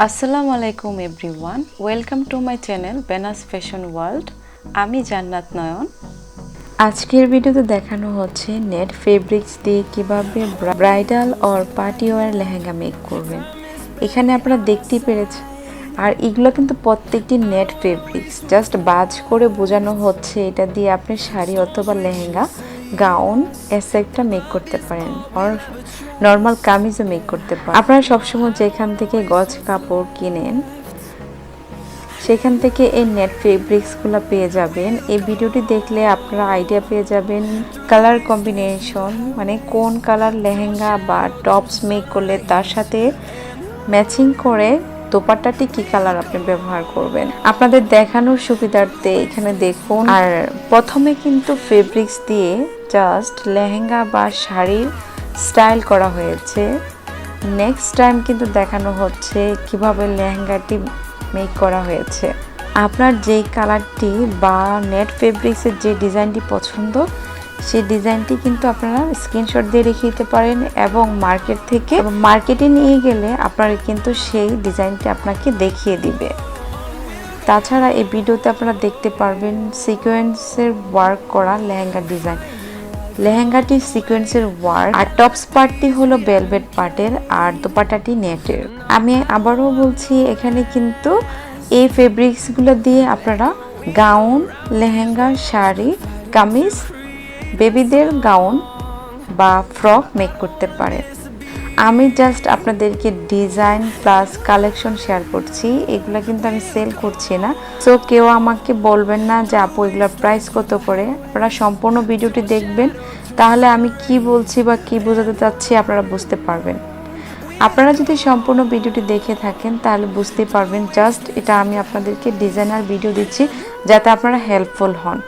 আসসালামু আলাইকুম everyone, welcome to my channel বেনাস fashion world. আমি জান্নাত নয়ন। আজকের ভিডিওতে দেখানো হচ্ছে নেট ফেব্রিক্স দিয়ে কিভাবে bridal or party wear lehenga make করবেন। এখানে আপনারা দেখতেই পেরেছেন, আর এগুলো কিন্তু প্রত্যেকটি নেট ফেব্রিক্স, জাস্ট বাজ করে বোঝানো হচ্ছে এটা দিয়ে আপনি শাড়ি অথবা লেহেঙ্গা, গাউন একটা মেক করতে পারেন, আর নর্মাল কামিজও মেক করতে পারেন। আপনারা সবসময় যেখান থেকে গজ কাপড় কিনেন সেখান থেকে এই নেট ফেব্রিক্সগুলো পেয়ে যাবেন। এই ভিডিওটি দেখলে আপনারা আইডিয়া পেয়ে যাবেন কালার কম্বিনেশন, মানে কোন কালার লেহেঙ্গা বা টপস মেক করলে তার সাথে ম্যাচিং করে দোপাট্টাটি কি কালার আপনি ব্যবহার করবেন। আপনাদের দেখানোর সুবিধার্থে এখানে দেখুন। আর প্রথমে কিন্তু ফেব্রিক্স দিয়ে জাস্ট লেহেঙ্গা বা শাড়ির স্টাইল করা হয়েছে। নেক্সট টাইম কিন্তু দেখানো হচ্ছে কিভাবে লেহেঙ্গাটি মেক করা হয়েছে। আপনার যেই কালারটি বা নেট ফেব্রিক্সের যে ডিজাইনটি পছন্দ, সেই ডিজাইনটি কিন্তু আপনারা স্ক্রিনশট দিয়ে রেখে দিতে পারেন এবং মার্কেটে নিয়ে গেলে আপনারা কিন্তু সেই ডিজাইনটি আপনাকে দেখিয়ে দিবে। তাছাড়া এই ভিডিওতে আপনারা দেখতে পারবেন সিকোয়েন্সের ওয়ার্ক করা লেহেঙ্গা ডিজাইন। লেহেঙ্গাটি সিকোয়েন্সের ওয়ার্ক, আর টপস পার্টটি হলো ভেলভেট পার্টের, আর দোপাট্টাটি নেটের। আমি আবারও বলছি, এখানে কিন্তু এই ফেব্রিক্সগুলো দিয়ে আপনারা গাউন, লেহেঙ্গা, শাড়ি, কামিজ, বেবিদের গাউন বা ফ্রক মেক করতে পারেন। আমি জাস্ট আপনাদেরকে ডিজাইন প্লাস কালেকশন শেয়ার করছি, এগুলো কিন্তু আমি সেল করছি না। সো কেউ আমাকে বলবেন না যে আপু এগুলোর প্রাইস কত করে। আপনারা সম্পূর্ণ ভিডিওটি দেখবেন, তাহলে আমি কি বলছি বা কি বোঝাতে চাচ্ছি আপনারা বুঝতে পারবেন। আপনারা যদি সম্পূর্ণ ভিডিওটি দেখে থাকেন তাহলে বুঝতে পারবেন জাস্ট এটা আমি আপনাদেরকে ডিজাইনার ভিডিও দিচ্ছি যাতে আপনারা হেল্পফুল হন।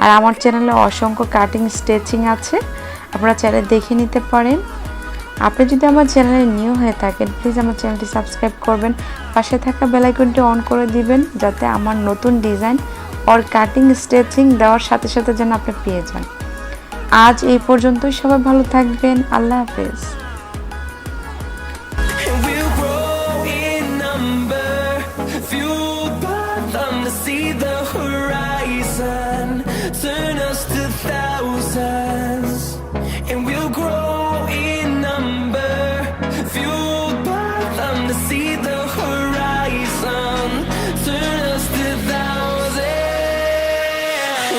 আর আমার চ্যানেলে অসংখ্য কাটিং স্টিচিং আছে, আপনারা চ্যানেলে দেখে নিতে পারেন। আপনি যদি আমার চ্যানেলে নিউ হয়ে থাকেন, প্লিজ আমার চ্যানেলটি সাবস্ক্রাইব করবেন, পাশে থাকা বেল আইকনটি অন করে দিবেন যাতে আমার নতুন ডিজাইন আর কাটিং স্টিচিং দেওয়ার সাথে সাথে যেন আপনি পেয়ে যান। আজ এই পর্যন্তই, সবাই ভালো থাকবেন, আল্লাহ হাফেজ। Turn us to thousands, and we'll grow in number, fueled by them to see the horizon. Turn us to thousands,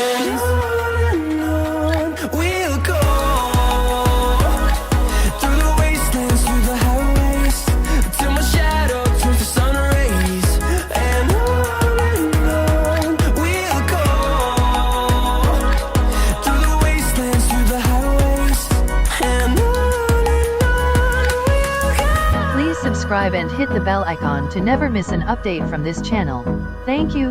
and on we'll go, through the wastelands, through the highways, till my shadow turns to sun rays. And on we'll go, subscribe and hit the bell icon to never miss an update from this channel. Thank you.